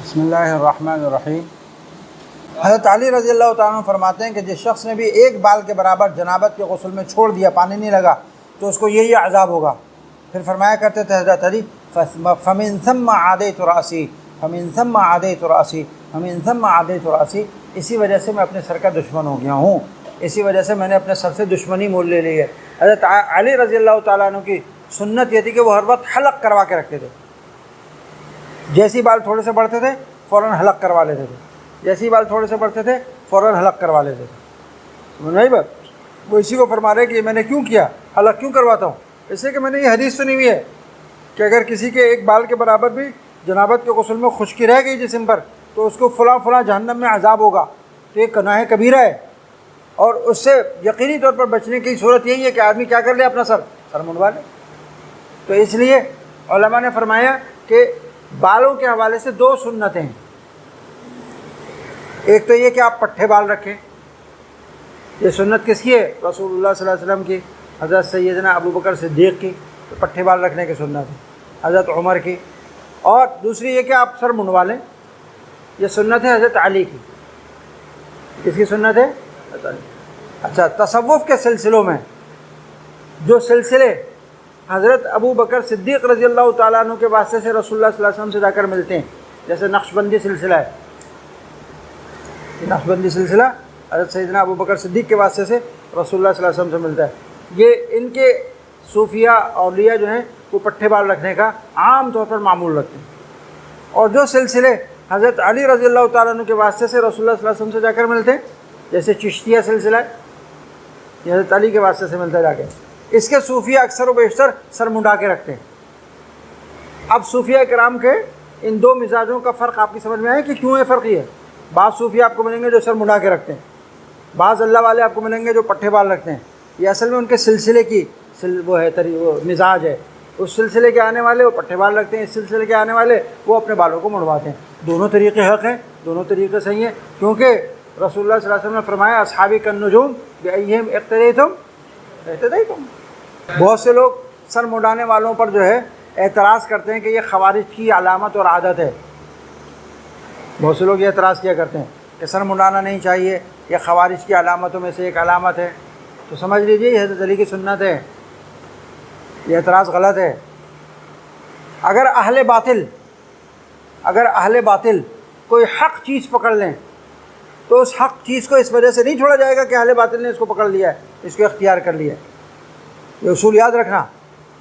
بسم اللہ الرحمن الرحیم۔ حضرت علی رضی اللہ تعالیٰ عنہ فرماتے ہیں کہ جس شخص نے بھی ایک بال کے برابر جنابت کے غسل میں چھوڑ دیا، پانی نہیں لگا، تو اس کو یہی عذاب ہوگا۔ پھر فرمایا کرتے تھے حضرت علی فَمِن ثَمَّ عَادَيْتُ رَأْسِي فَمِن ثَمَّ عَادَيْتُ رَأْسِي فَمِن ثَمَّ عَادَيْتُ رَأْسِي، اسی وجہ سے میں اپنے سر کا دشمن ہو گیا ہوں، اسی وجہ سے میں نے اپنے سر سے دشمنی مول لے لی ہے۔ حضرت علی رضی اللہ تعالیٰ عنہ کی سنت یہ تھی کہ وہ ہر وقت حلق کروا کے رکھتے تھے۔ جیسی بال تھوڑے سے بڑھتے تھے فوراً حلق کروا لیتے تھے، جیسی بال تھوڑے سے بڑھتے تھے فوراً حلق کروا لیتے تھے۔ نہیں بات وہ اسی کو فرما رہے کہ یہ میں نے کیوں کیا، حلق کیوں کرواتا ہوں؟ اس لیے کہ میں نے یہ حدیث سنی ہوئی ہے کہ اگر کسی کے ایک بال کے برابر بھی جنابت کے غسل میں خشکی رہ گئی جسم پر تو اس کو فلاں فلاں جہنم میں عذاب ہوگا۔ تو یہ گناہ کبیرہ ہے، اور اس سے یقینی طور پر بچنے کی صورت یہی ہے کہ آدمی کیا کر لے، اپنا سر منڈوا لے۔ تو اس لیے علماء نے فرمایا کہ بالوں کے حوالے سے دو سنتیں ہیں۔ ایک تو یہ کہ آپ پٹھے بال رکھیں، یہ سنت کس کی ہے؟ رسول اللہ صلی اللہ علیہ وسلم کی، حضرت سیدنا ابو بکر صدیق کی پٹھے بال رکھنے کی سنت ہے، حضرت عمر کی۔ اور دوسری یہ کہ آپ سر منڈوا لیں، یہ سنت ہے حضرت علی کی۔ کس کی سنت ہے؟ حضرت علی۔ اچھا، تصوف کے سلسلوں میں جو سلسلے حضرت ابو بکر صدیق رضی اللہ تعالیٰ عنہ کے واسطے سے رسول اللہ صلی اللہ علیہ وسلم سے جا کر ملتے ہیں، جیسے نقشبندی سلسلہ ہے، یہ نقشبندی سلسلہ حضرت سیدنا ابو بکر صدیق کے واسطے سے رسول اللہ صلی اللہ علیہ وسلم سے ملتا ہے۔ یہ ان کے صوفیہ اولیاء جو ہیں وہ پٹھے بال رکھنے کا عام طور پر معمول رکھتے ہیں۔ اور جو سلسلے حضرت علی رضی اللہ تعالیٰ عنہ کے واسطے سے رسول اللہ صلی اللہ علیہ وسلم سے جا کر ملتے ہیں، جیسے چشتیہ سلسلہ ہے، یہ حضرت علی کے واسطے سے ملتا ہے جا کے۔ اس کے صوفیہ اکثر و بیشتر سر منڈا کے رکھتے ہیں۔ اب صوفیہ کرام کے ان دو مزاجوں کا فرق آپ کی سمجھ میں آئے کہ کیوں یہ فرق یہ ہے؟ بعض صوفیہ آپ کو ملیں گے جو سر منڈا کے رکھتے ہیں، بعض اللہ والے آپ کو ملیں گے جو پٹھے بال رکھتے ہیں۔ یہ اصل میں ان کے سلسلے کی وہ ہے وہ مزاج ہے۔ اس سلسلے کے آنے والے وہ پٹھے بال رکھتے ہیں، اس سلسلے کے آنے والے وہ اپنے بالوں کو منڈواتے ہیں۔ دونوں طریقے حق ہیں، دونوں طریقے صحیح ہیں، کیونکہ رسول اللہ صلی اللہ علیہ وسلم نے فرمایا اصحابی کالنجوم بأیہم اقتدیتم اہتدیتم۔ بہت سے لوگ سر منڈانے والوں پر جو ہے اعتراض کرتے ہیں کہ یہ خوارج کی علامت اور عادت ہے۔ بہت سے لوگ یہ اعتراض کیا کرتے ہیں کہ سر منڈانا نہیں چاہیے، یہ خوارج کی علامتوں میں سے ایک علامت ہے۔ تو سمجھ لیجیے یہ حضرت علی کی سنت ہے، یہ اعتراض غلط ہے۔ اگر اہل باطل کوئی حق چیز پکڑ لیں تو اس حق چیز کو اس وجہ سے نہیں چھوڑا جائے گا کہ اہل باطل نے اس کو پکڑ لیا ہے، اس کو اختیار کر لیا ہے۔ یہ اصول یاد رکھنا۔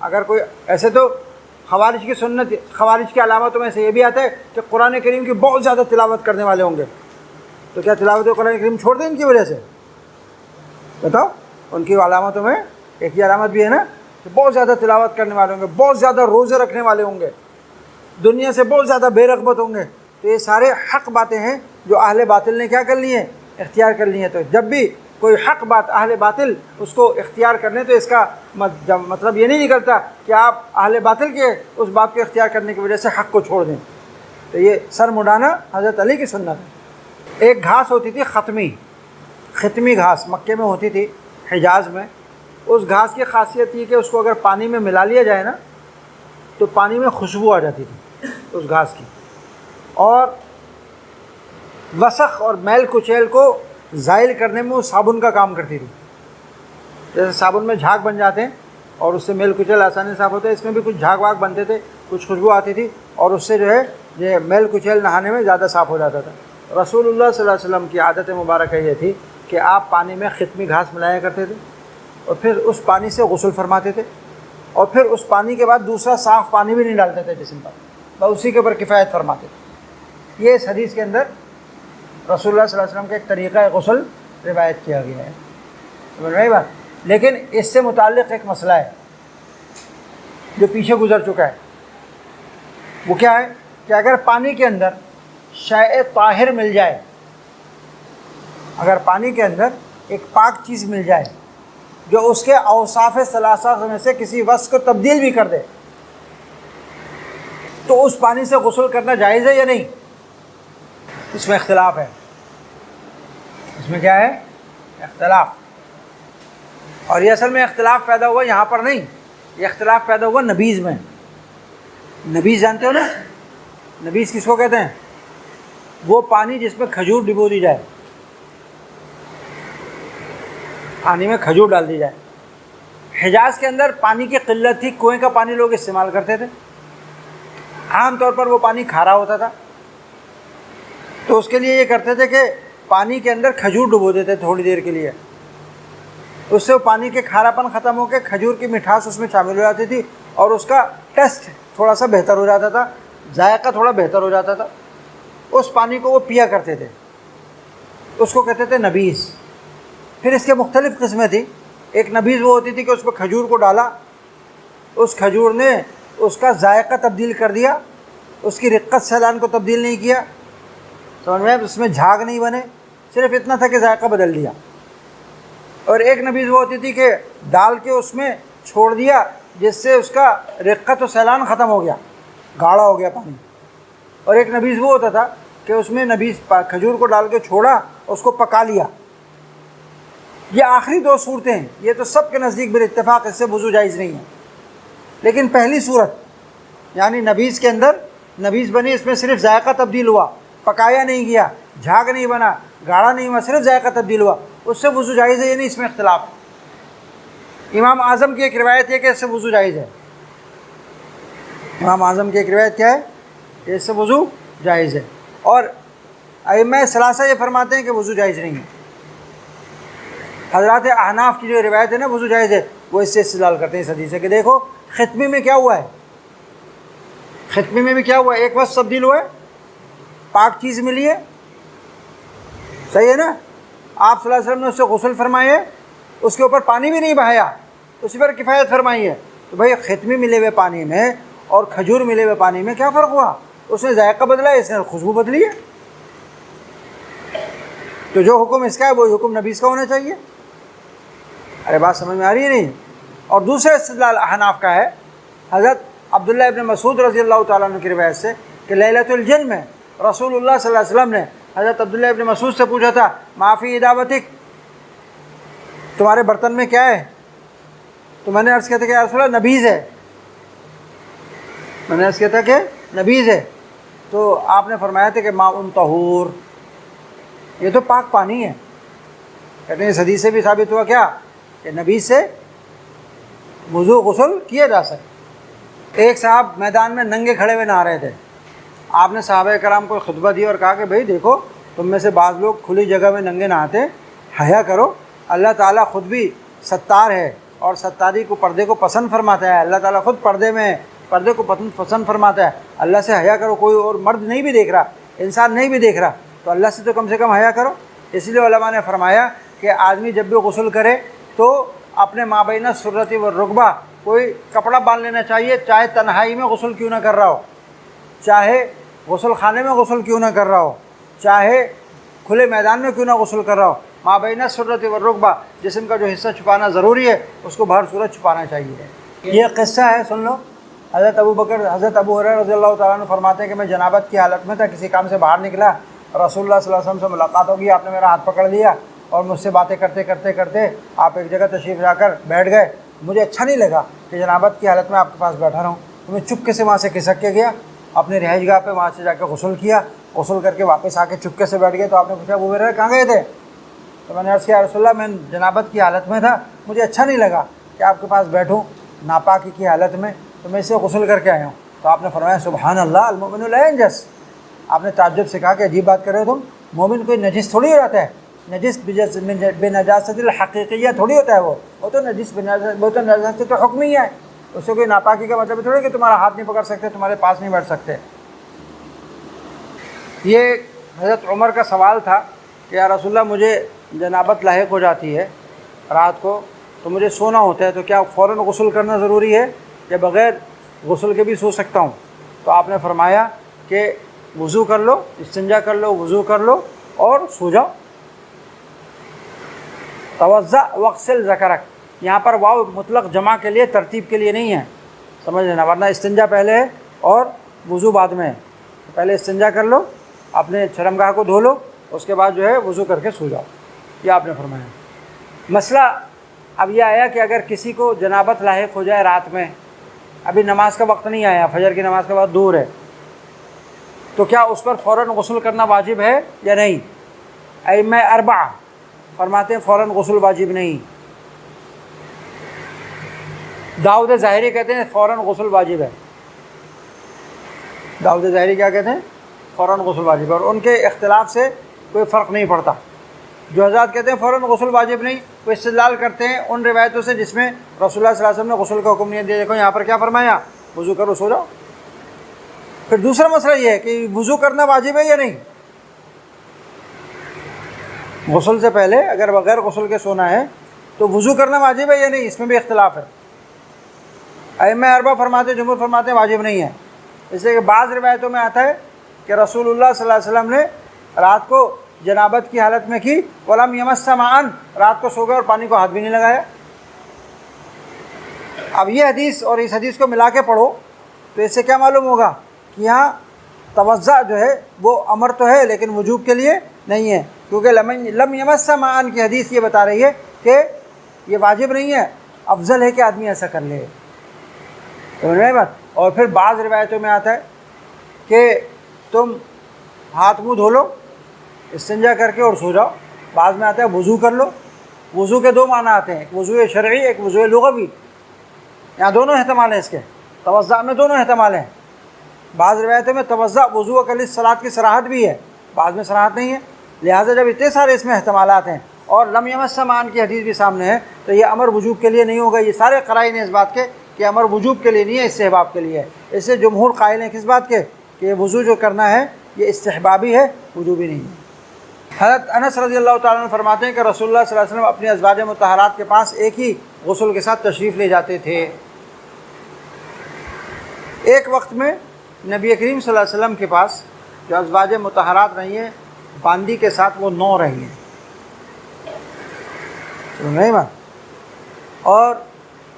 اگر کوئی ایسے تو خوارج کی سنت، خوارج کی علامتوں میں سے یہ بھی آتا ہے کہ قرآن کریم کی بہت زیادہ تلاوت کرنے والے ہوں گے، تو کیا تلاوت قرآن کریم چھوڑ دیں ان کی وجہ سے؟ بتاؤ، ان کی علامتوں میں ایک یہ علامت بھی ہے نا کہ بہت زیادہ تلاوت کرنے والے ہوں گے، بہت زیادہ روزے رکھنے والے ہوں گے، دنیا سے بہت زیادہ بے رغبت ہوں گے۔ تو یہ سارے حق باتیں ہیں جو اہل باطل نے کیا کر لی ہیں؟ اختیار کر لی ہیں۔ تو جب بھی کوئی حق بات اہل باطل اس کو اختیار کر لیں تو اس کا مطلب یہ نہیں نکلتا کہ آپ اہل باطل کے اس بات کو اختیار کرنے کی وجہ سے حق کو چھوڑ دیں۔ تو یہ سر منڈانا حضرت علی کی سنت ہے۔ ایک گھاس ہوتی تھی ختمی گھاس، مکے میں ہوتی تھی، حجاز میں۔ اس گھاس کی خاصیت یہ کہ اس کو اگر پانی میں ملا لیا جائے نا تو پانی میں خوشبو آ جاتی تھی اس گھاس کی، اور وسخ اور میل کچیل کو زائل کرنے میں وہ صابن کا کام کرتی تھی۔ جیسے صابن میں جھاگ بن جاتے ہیں اور اس سے میل کچیل آسانی سے صاف ہوتا ہے، اس میں بھی کچھ جھاگ واگ بنتے تھے، کچھ خوشبو آتی تھی، اور اس سے جو ہے یہ میل کچیل نہانے میں زیادہ صاف ہو جاتا تھا۔ رسول اللہ صلی اللہ علیہ وسلم کی عادت مبارکہ یہ تھی کہ آپ پانی میں ختمی گھاس ملایا کرتے تھے اور پھر اس پانی سے غسل فرماتے تھے، اور پھر اس پانی کے بعد دوسرا صاف پانی بھی نہیں ڈالتے تھے جسم پر، بس اسی کے اوپر کفایت فرماتے تھے۔ یہ اس حدیث کے اندر رسول اللہ صلی اللہ علیہ وسلم کا ایک طریقہ غسل روایت کیا گیا ہے، سمجھ رہی بات؟ لیکن اس سے متعلق ایک مسئلہ ہے جو پیچھے گزر چکا ہے۔ وہ کیا ہے کہ اگر پانی کے اندر شیء طاہر مل جائے، اگر پانی کے اندر ایک پاک چیز مل جائے جو اس کے اوصاف ثلاثہ میں سے کسی وصف کو تبدیل بھی کر دے، تو اس پانی سے غسل کرنا جائز ہے یا نہیں؟ اس میں اختلاف ہے۔ اس میں کیا ہے؟ اختلاف۔ اور یہ اصل میں اختلاف پیدا ہوا یہاں پر نہیں، یہ اختلاف پیدا ہوا نبیذ میں۔ نبیذ جانتے ہو نا؟ نبیذ کس کو کہتے ہیں؟ وہ پانی جس میں کھجور ڈبو دی جائے، پانی میں کھجور ڈال دی جائے۔ حجاز کے اندر پانی کی قلت تھی، کنویں کا پانی لوگ استعمال کرتے تھے، عام طور پر وہ پانی کھارا ہوتا تھا، تو اس کے لیے یہ کرتے تھے کہ پانی کے اندر کھجور ڈبو دیتے تھوڑی دیر کے لیے، اس سے وہ پانی کے کھاراپن ختم ہو کے کھجور کی مٹھاس اس میں شامل ہو جاتی تھی اور اس کا ٹیسٹ تھوڑا سا بہتر ہو جاتا تھا، ذائقہ تھوڑا بہتر ہو جاتا تھا۔ اس پانی کو وہ پیا کرتے تھے، اس کو کہتے تھے نبیذ۔ پھر اس کے مختلف قسمیں تھیں۔ ایک نبیذ وہ ہوتی تھی کہ اس پہ کھجور کو ڈالا، اس کھجور نے اس کا ذائقہ تبدیل کر دیا، اس کی رقت سیلان کو تبدیل نہیں کیا، سمجھ میں اس میں جھاگ نہیں بنے، صرف اتنا تھا کہ ذائقہ بدل دیا۔ اور ایک نبیذ وہ ہوتی تھی کہ ڈال کے اس میں چھوڑ دیا، جس سے اس کا رقت و سیلان ختم ہو گیا، گاڑھا ہو گیا پانی۔ اور ایک نبیذ وہ ہوتا تھا کہ اس میں نبیذ کھجور کو ڈال کے چھوڑا، اس کو پکا لیا۔ یہ آخری دو صورتیں ہیں، یہ تو سب کے نزدیک بالاتفاق اس سے وضو جائز نہیں ہے، لیکن پہلی صورت یعنی نبیذ کے اندر نبیذ بنی، اس میں صرف ذائقہ تبدیل ہوا، پکایا نہیں گیا، جھاگ نہیں بنا، گاڑھا نہیں ہوا، صرف ذائقہ تبدیل ہوا، اس سے وضو جائز ہے، یہ نہیں اس میں اختلاف ہے۔ امام اعظم کی ایک روایت ہے کہ اس سے وضو جائز ہے، امام اعظم کی ایک روایت کیا ہے کہ اس سے وضو جائز ہے، اور ائمہ ثلاثہ یہ فرماتے ہیں کہ وضو جائز نہیں ہے۔ حضرات احناف کی جو روایت ہے نا وضو جائز ہے، وہ اس سے استدلال کرتے ہیں اس حدیث سے کہ دیکھو ختمی میں کیا ہوا ہے، ختمی میں بھی کیا ہوا ہے، ایک وقت تبدیل ہوا ہے، پاک چیز ملی ہے، صحیح ہے نا، آپ صلی اللہ علیہ وسلم نے اس سے غسل فرمائے ہے، اس کے اوپر پانی بھی نہیں بہایا، اسی پر کفایت فرمائی ہے، تو بھائی ختمی ملے ہوئے پانی میں اور کھجور ملے ہوئے پانی میں کیا فرق ہوا؟ اس نے ذائقہ بدلا ہے، اس نے خوشبو بدلی ہے، تو جو حکم اس کا ہے وہی حکم نبیذ کا ہونا چاہیے۔ ارے بات سمجھ میں آ رہی ہے نہیں؟ اور دوسرا استدلال احناف کا ہے، حضرت عبداللہ ابن مسعود رضی اللہ تعالیٰ عنہ کی روایت سے کہ لیلۃ الجن میں رسول اللہ صلی اللہ علیہ وسلم نے حضرت عبداللہ ابن مسعود سے پوچھا تھا ما فی اداوتک، تمہارے برتن میں کیا ہے؟ تو میں نے عرض کیا تھا کہ یا رسول اللہ نبیذ ہے، میں نے عرض کیا تھا کہ نبیذ ہے، تو آپ نے فرمایا تھا کہ ماء طہور، یہ تو پاک پانی ہے۔ کہتے ہیں اس حدیث سے بھی ثابت ہوا کیا کہ نبیذ سے وضو غسل کیا جا سکے۔ ایک صاحب میدان میں ننگے کھڑے ہوئے نہا رہے تھے، آپ نے صحابہ کرام کو خطبہ دیا اور کہا کہ بھئی دیکھو تم میں سے بعض لوگ کھلی جگہ میں ننگے نہاتے ہیں، حیا کرو، اللہ تعالیٰ خود بھی ستار ہے اور ستاری کو پردے کو پسند فرماتا ہے، اللہ تعالیٰ خود پردے میں پردے کو پسند فرماتا ہے، اللہ سے حیا کرو، کوئی اور مرد نہیں بھی دیکھ رہا، انسان نہیں بھی دیکھ رہا، تو اللہ سے تو کم سے کم حیا کرو۔ اس لیے علماء نے فرمایا کہ آدمی جب بھی غسل کرے تو اپنے مابین السرۃ والرکبہ کوئی کپڑا باندھ لینا چاہیے، چاہے تنہائی میں غسل کیوں نہ کر رہا ہو، چاہے غسل خانے میں غسل کیوں نہ کر رہا ہو، چاہے کھلے میدان میں کیوں نہ غسل کر رہا ہو، مابین السرۃ والرکبہ جسم کا جو حصہ چھپانا ضروری ہے اس کو بہر صورت چھپانا چاہیے۔ یہ قصہ ہے، سن لو۔ حضرت ابو ہریرہ رضی اللہ تعالیٰ عنہ فرماتے ہیں کہ میں جنابت کی حالت میں تھا، کسی کام سے باہر نکلا، رسول اللہ صلی اللہ علیہ وسلم سے ملاقات ہوگی، آپ نے میرا ہاتھ پکڑ لیا اور مجھ سے باتیں کرتے کرتے کرتے آپ ایک جگہ تشریف جا کر بیٹھ گئے۔ مجھے اچھا نہیں لگا کہ جنابت کی حالت میں آپ کے پاس بیٹھا رہا ہوں، تو میں چپکے سے وہاں سے کھسک کے گیا اپنے رہائش گاہ پہ، وہاں سے جا کے غسل کیا، غسل کر کے واپس آ کے چپکے سے بیٹھ گئے۔ تو آپ نے پوچھا ابو ہریرہ کہاں گئے تھے؟ تو میں نے عرض کیا رسول اللہ میں جنابت کی حالت میں تھا، مجھے اچھا نہیں لگا کہ آپ کے پاس بیٹھوں ناپاکی کی حالت میں، تو میں اسے غسل کر کے آیا ہوں۔ تو آپ نے فرمایا سبحان اللہ المؤمن لا ینجس، آپ نے تعجب سے کہا کہ عجیب بات کر رہے ہو تم، مومن کوئی نجس تھوڑی ہو جاتا ہے، نجس بے نجاست الحقیقیہ تھوڑی ہوتا ہے، وہ تو نجس وہ تو نجاست تو حکمی ہے، اس سے کوئی ناپاکی کا مطلب تھوڑی کہ تمہارا ہاتھ نہیں پکڑ سکتے، تمہارے پاس نہیں بیٹھ سکتے۔ یہ حضرت عمر کا سوال تھا کہ یا رسول اللہ مجھے جنابت لاحق ہو جاتی ہے رات کو، تو مجھے سونا ہوتا ہے، تو کیا فوراً غسل کرنا ضروری ہے یا بغیر غسل کے بھی سو سکتا ہوں؟ تو آپ نے فرمایا کہ وضو کر لو، استنجا کر لو، وضو کر لو اور سو جاؤ۔ توضأ واغسل ذکرک، یہاں پر واو مطلق جمع کے لیے، ترتیب کے لیے نہیں ہے، سمجھ لینا، ورنہ استنجا پہلے ہے اور وضو بعد میں ہے۔ پہلے استنجا کر لو، اپنے شرمگاہ کو دھو لو، اس کے بعد جو ہے وضو کر کے سو جاؤ، یہ آپ نے فرمایا۔ مسئلہ اب یہ آیا کہ اگر کسی کو جنابت لاحق ہو جائے رات میں، ابھی نماز کا وقت نہیں آیا، فجر کی نماز کا وقت دور ہے، تو کیا اس پر فوراً غسل کرنا واجب ہے یا نہیں؟ ائمہ اربعہ فرماتے ہیں فوراً غسل واجب نہیں۔ داؤد ظاہری کہتے ہیں فوراً غسل واجب ہے۔ داؤد ظاہری کیا کہتے ہیں؟ فوراً غسل واجب ہے، اور ان کے اختلاف سے کوئی فرق نہیں پڑتا۔ جو حضرات کہتے ہیں فوراً غسل واجب نہیں، وہ استدلال کرتے ہیں ان روایتوں سے جس میں رسول اللہ صلی اللہ علیہ وسلم نے غسل کا حکم نہیں دیا۔ دیکھو یہاں پر کیا فرمایا؟ وضو کرو سو جاؤ۔ پھر دوسرا مسئلہ یہ ہے کہ وضو کرنا واجب ہے یا نہیں؟ غسل سے پہلے اگر بغیر غسل کے سونا ہے تو وضو کرنا واجب ہے یا نہیں، اس میں بھی اختلاف ہے۔ ائمہ اربعہ فرماتے ہیں، جمہور فرماتے ہیں واجب نہیں ہے، اس لیے کہ بعض روایتوں میں آتا ہے کہ رسول اللہ صلی اللہ علیہ وسلم نے رات کو جنابت کی حالت میں کی، وَلَمْ يَمَسَّ مَاءً، رات کو سو گئے اور پانی کو ہاتھ بھی نہیں لگایا۔ اب یہ حدیث اور اس حدیث کو ملا کے پڑھو تو اس سے کیا معلوم ہوگا کہ یہاں توضع جو ہے وہ امر تو ہے لیکن وجوب کے لیے نہیں ہے، کیونکہ لم یمس ماءً کی حدیث یہ بتا رہی ہے کہ یہ واجب نہیں ہے، افضل ہے کہ آدمی ایسا کر لے۔ سمجھ رہے بات؟ اور پھر بعض روایتوں میں آتا ہے کہ تم ہاتھ منہ دھو لو استنجا کر کے اور سو جاؤ، بعض میں آتا ہے وضو کر لو۔ وضو کے دو معنی آتے ہیں، ایک وضو شرعی، ایک وضو لغوی، یہاں دونوں احتمال ہیں اس کے، توضع میں دونوں احتمال ہیں۔ بعض روایتوں میں توضع وضو اکل الصلاۃ کی صراحت بھی ہے، بعض میں صراحت نہیں ہے، لہٰذا جب اتنے سارے اس میں احتمالات ہیں اور لم یمس ماءً کی حدیث بھی سامنے ہے تو یہ امر وجوب کے لیے نہیں ہوگا۔ یہ سارے قرائن ہیں اس بات کے کہ امر وجوب کے لیے نہیں ہے، استحباب کے لیے ہے۔ اس سے جمہور قائل ہیں کس بات کے کہ وضو جو کرنا ہے یہ استحبابی ہے، وجوبی نہیں ہے۔ حضرت انس رضی اللہ تعالیٰ عنہ فرماتے ہیں کہ رسول اللہ صلی اللہ علیہ وسلم اپنی ازواج مطہرات کے پاس ایک ہی غسل کے ساتھ تشریف لے جاتے تھے۔ ایک وقت میں نبی کریم صلی اللہ علیہ وسلم کے پاس جو ازواج مطہرات رہی ہیں باندی کے ساتھ وہ 9 رہی ہیں، سن رہے بات؟ اور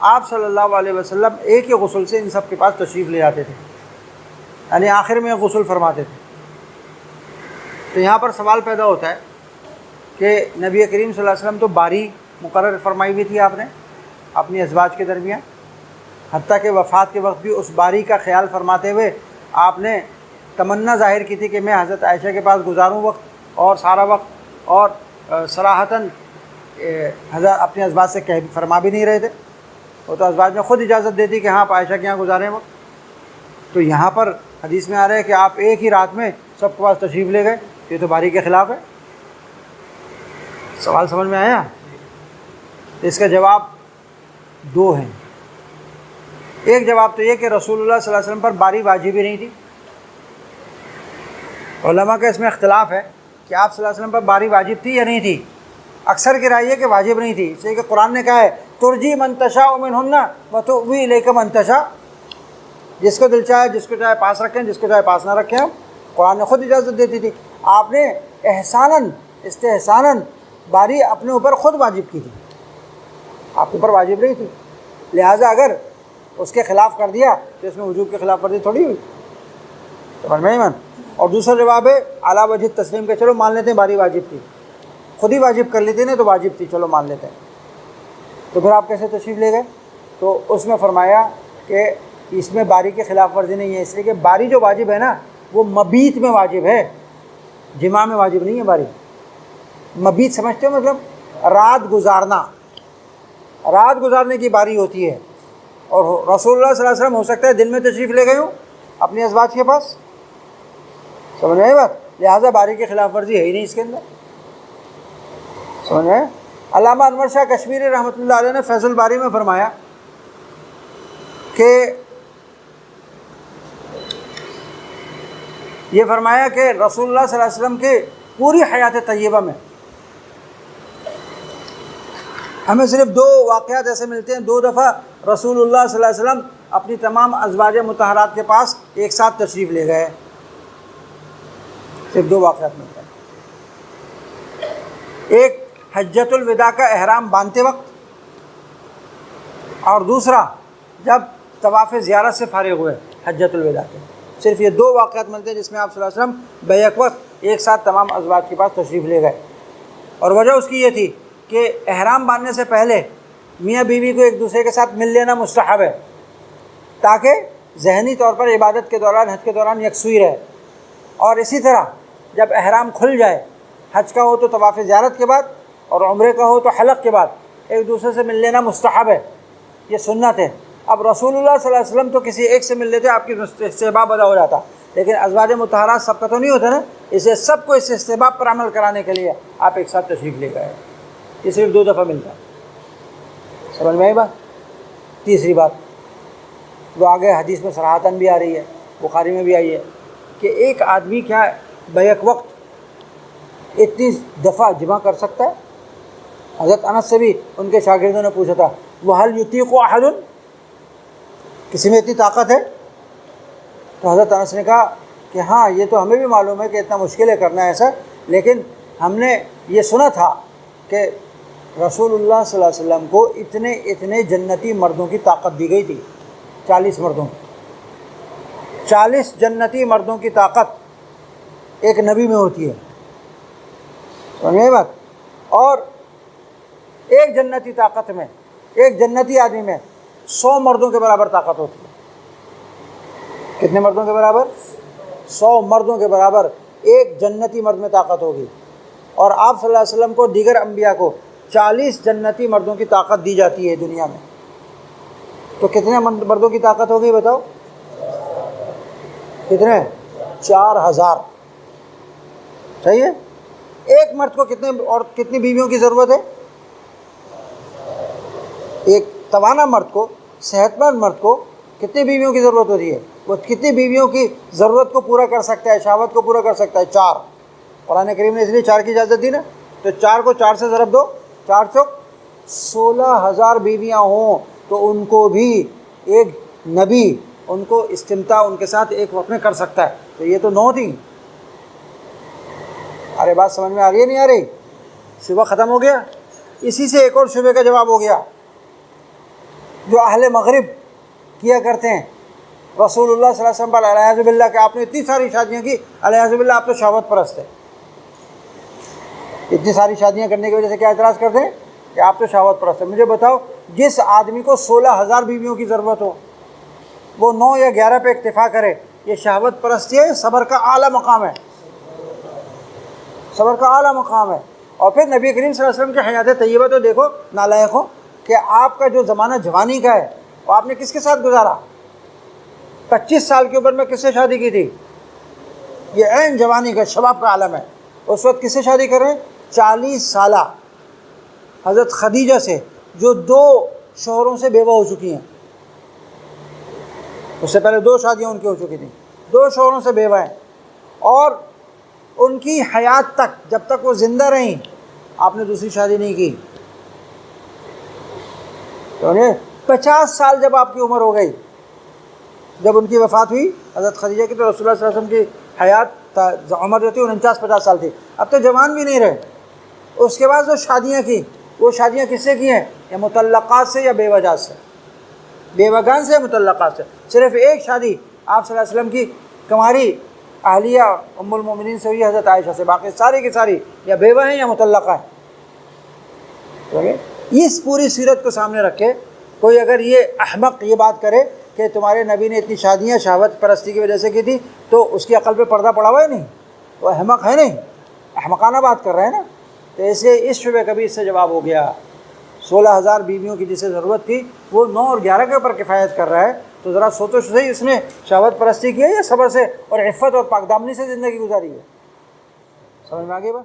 آپ صلی اللہ علیہ وسلم ایک ہی غسل سے ان سب کے پاس تشریف لے جاتے تھے، یعنی آخر میں غسل فرماتے تھے۔ تو یہاں پر سوال پیدا ہوتا ہے کہ نبی کریم صلی اللہ علیہ وسلم تو باری مقرر فرمائی ہوئی تھی آپ نے اپنی ازواج کے درمیان، حتیٰ کہ وفات کے وقت بھی اس باری کا خیال فرماتے ہوئے آپ نے تمنا ظاہر کی تھی کہ میں حضرت عائشہ کے پاس گزاروں وقت اور سارا وقت، اور صراحتاً حضرت اپنے ازواج سے کہہ فرما بھی نہیں رہے تھے، وہ تو ازواج میں خود اجازت دیتی کہ ہاں آپ عائشہ کے یہاں گزاریں وقت۔ تو یہاں پر حدیث میں آ رہا ہے کہ آپ ایک ہی رات میں سب کے پاس تشریف لے گئے، یہ تو باری کے خلاف ہے۔ سوال سمجھ میں آیا؟ اس کا جواب 2 ہیں۔ ایک جواب تو یہ کہ رسول اللہ صلی اللہ علیہ وسلم پر باری واجب ہی نہیں تھی۔ علماء کا اس میں اختلاف ہے کہ آپ صلی اللہ علیہ وسلم پر باری واجب تھی یا نہیں تھی۔ اکثر کی رائے ہے کہ واجب نہیں تھی، اس لیے کہ قرآن نے کہا ہے ترجی من تشاء منہن وتؤوی الیک من تشاء، جس کو دل چاہے جس کو چاہے پاس رکھیں، جس کو چاہے پاس نہ رکھیں۔ قرآن نے خود اجازت دیتی تھی، آپ نے احساناً استحساناً باری اپنے اوپر خود واجب کی تھی، آپ کے اوپر واجب نہیں تھی، لہٰذا اگر اس کے خلاف کر دیا تو اس میں وجوب کے خلاف ورزی تھوڑی ہوئی، سمجھ میں ایمان۔ اور دوسرا جواب ہے اعلیٰ وجہ تسلیم کہ چلو مان لیتے ہیں باری واجب تھی، خود ہی واجب کر لیتے نا تو واجب تھی، چلو مان لیتے ہیں۔ تو پھر آپ کیسے تشریف لے گئے؟ تو اس میں فرمایا کہ اس میں باری کے خلاف ورزی نہیں ہے، اس لیے کہ باری جو واجب ہے نا وہ مبیت میں واجب ہے، جماع میں واجب نہیں ہے باری۔ مبیت سمجھتے ہو؟ مطلب رات گزارنا، رات گزارنے کی باری ہوتی ہے، اور رسول اللہ صلی اللہ علیہ وسلم ہو سکتا ہے دن میں تشریف لے گئے ہوں اپنی ازواج کے پاس، سمجھ رہے بات؟ لہٰذا باری کی خلاف ورزی ہے ہی نہیں اس کے اندر، سمجھ رہے ہیں؟ علامہ انور شاہ کشمیری رحمۃ اللہ علیہ نے فیض الباری میں فرمایا کہ یہ فرمایا کہ رسول اللہ صلی اللہ علیہ وسلم کے پوری حیات طیبہ میں ہمیں صرف 2 واقعات ایسے ملتے ہیں، 2 دفعہ رسول اللہ صلی اللہ علیہ وسلم اپنی تمام ازواج مطہرات کے پاس ایک ساتھ تشریف لے گئے، صرف 2 واقعات ملتے ہیں۔ ایک حجۃ الوداع کا احرام باندھتے وقت، اور دوسرا جب طواف زیارت سے فارغ ہوئے حجۃ الوداع کے، صرف یہ 2 واقعات ملتے ہیں جس میں آپ صلی اللہ علیہ وسلم بیک وقت ایک ساتھ تمام ازواج کے پاس تشریف لے گئے۔ اور وجہ اس کی یہ تھی کہ احرام باندھنے سے پہلے میاں بیوی کو ایک دوسرے کے ساتھ مل لینا مستحب ہے، تاکہ ذہنی طور پر عبادت کے دوران، حج کے دوران یکسوئی رہے۔ اور اسی طرح جب احرام کھل جائے، حج کا ہو تو طواف زیارت کے بعد، اور عمرے کا ہو تو حلق کے بعد ایک دوسرے سے مل لینا مستحب ہے، یہ سنت ہے۔ اب رسول اللہ صلی اللہ علیہ وسلم تو کسی ایک سے مل لیتے آپ کی استحباب ادا ہو جاتا، لیکن ازواج مطہرات سب کا تو نہیں ہوتا نا، اسے سب کو اس استحباب پر عمل کرانے کے لیے آپ ایک ساتھ تشریف لے گئے، یہ صرف 2 دفعہ ملتا ہے۔ سمجھ میں آئی بات؟ تیسری بات وہ آگے حدیث میں صراحتاً بھی آ رہی ہے، بخاری میں بھی آئی ہے، کہ ایک آدمی کیا بیک وقت اتنی دفعہ جمع کر سکتا ہے؟ حضرت انس سے بھی ان کے شاگردوں نے پوچھا تھا، وَهَلْ يُطِيقُ أَحَدٌ، کسی میں اتنی طاقت ہے؟ تو حضرت انس نے کہا کہ ہاں یہ تو ہمیں بھی معلوم ہے کہ اتنا مشکل ہے کرنا ایسا، لیکن ہم نے یہ سنا تھا کہ رسول اللہ صلی اللہ علیہ وسلم کو اتنے جنتی مردوں کی طاقت دی گئی تھی، 40 مردوں کی، 40 جنتی مردوں کی طاقت ایک نبی میں ہوتی ہے، سمجھے بات؟ اور ایک جنتی طاقت میں، ایک جنتی آدمی میں 100 مردوں کے برابر طاقت ہوتی ہے۔ کتنے مردوں کے برابر؟ 100 مردوں کے برابر ایک جنتی مرد میں طاقت ہوگی، اور آپ صلی اللہ علیہ وسلم کو دیگر انبیاء کو 40 جنتی مردوں کی طاقت دی جاتی ہے دنیا میں، تو کتنے مردوں کی طاقت ہوگی بتاؤ؟ کتنے؟ 4000۔ صحیح ہے؟ ایک مرد کو کتنی بیویوں کی ضرورت ہے؟ ایک توانا مرد کو، صحت مند مرد کو کتنی بیویوں کی ضرورت ہوتی ہے؟ وہ کتنی بیویوں کی ضرورت کو پورا کر سکتا ہے، شہوت کو پورا کر سکتا ہے؟ 4۔ قرآن کریم نے اس لیے 4 کی اجازت دی نا، تو 4 کو 4 سے ضرب دو، 4 چوک 16,000 بیویاں ہوں تو ان کو بھی ایک نبی ان کو استمتاع ان کے ساتھ ایک وقت میں کر سکتا ہے، تو یہ تو 9 تھی۔ ارے بات سمجھ میں آ رہی ہے نہیں آ رہی؟ شبہ ختم ہو گیا؟ اسی سے ایک اور شبہ کا جواب ہو گیا، جو اہل مغرب کیا کرتے ہیں رسول اللہ صلی اللہ علیہ وسلم پر العیاذ باللہ کہ آپ نے اتنی ساری شادیاں کی، العیاذ باللہ آپ تو شہوت پرست ہیں۔ اتنی ساری شادیاں کرنے کی وجہ سے کیا اعتراض کرتے ہیں کہ آپ تو شہوت پرست ہیں۔ مجھے بتاؤ، جس آدمی کو 16,000 بیویوں کی ضرورت ہو وہ 9 یا 11 پہ اکتفا کرے، یہ شہوت پرستی ہے؟ صبر کا اعلیٰ مقام ہے، صبر کا اعلیٰ مقام ہے۔ اور پھر نبی کریم صلی اللہ علیہ وسلم کی حیات طیبہ تو دیکھو نالائق ہو، کہ آپ کا جو زمانہ جوانی کا ہے وہ آپ نے کس کے ساتھ گزارا؟ 25 سال کی عمر میں کس سے شادی کی تھی؟ یہ عین جوانی کا، شباب کا عالم ہے، اس وقت کس سے شادی کر رہے ہیں؟ 40 سالہ حضرت خدیجہ سے، جو 2 شوہروں سے بیوہ ہو چکی ہیں، اس سے پہلے 2 شادیاں ان کی ہو چکی تھیں، 2 شوہروں سے بیوہ ہیں، اور ان کی حیات تک جب تک وہ زندہ رہیں آپ نے دوسری شادی نہیں کی۔ تو 50 سال جب آپ کی عمر ہو گئی، جب ان کی وفات ہوئی حضرت خدیجہ کی، تو رسول اللہ صلی اللہ علیہ وسلم کی حیات عمر جو تھی 49-50 سال تھی، اب تو جوان بھی نہیں رہے۔ اس کے بعد جو شادیاں کی، وہ شادیاں کس سے کی ہیں؟ یا مطلقات سے یا بے وجات سے، بیوگان سے یا مطلقات سے۔ صرف ایک شادی آپ صلی اللہ علیہ وسلم کی کنواری اہلیہ ام المومنین سے ہوئی حضرت عائشہ سے، باقی ساری کی ساری یا بیوہ ہیں یا مطلقہ ہیں۔ اس پوری سیرت کو سامنے رکھے کوئی اگر یہ احمق یہ بات کرے کہ تمہارے نبی نے اتنی شادیاں شہوت پرستی کی وجہ سے کی تھی، تو اس کی عقل پہ پردہ پڑا ہوا ہے نہیں، وہ احمق ہے نہیں، احمقانہ بات کر رہے ہیں نا۔ تو ایسے اس شبہ کبھی اس سے جواب ہو گیا، 16,000 بیویوں کی جسے ضرورت تھی وہ 9 اور 11 کے اوپر کفایت کر رہا ہے، تو ذرا سوچو صحیح، اس نے شہوت پرستی کی ہے یا صبر سے اور عفت اور پاک دامنی سے زندگی گزاری ہے؟ سمجھ میں آ گئی بات؟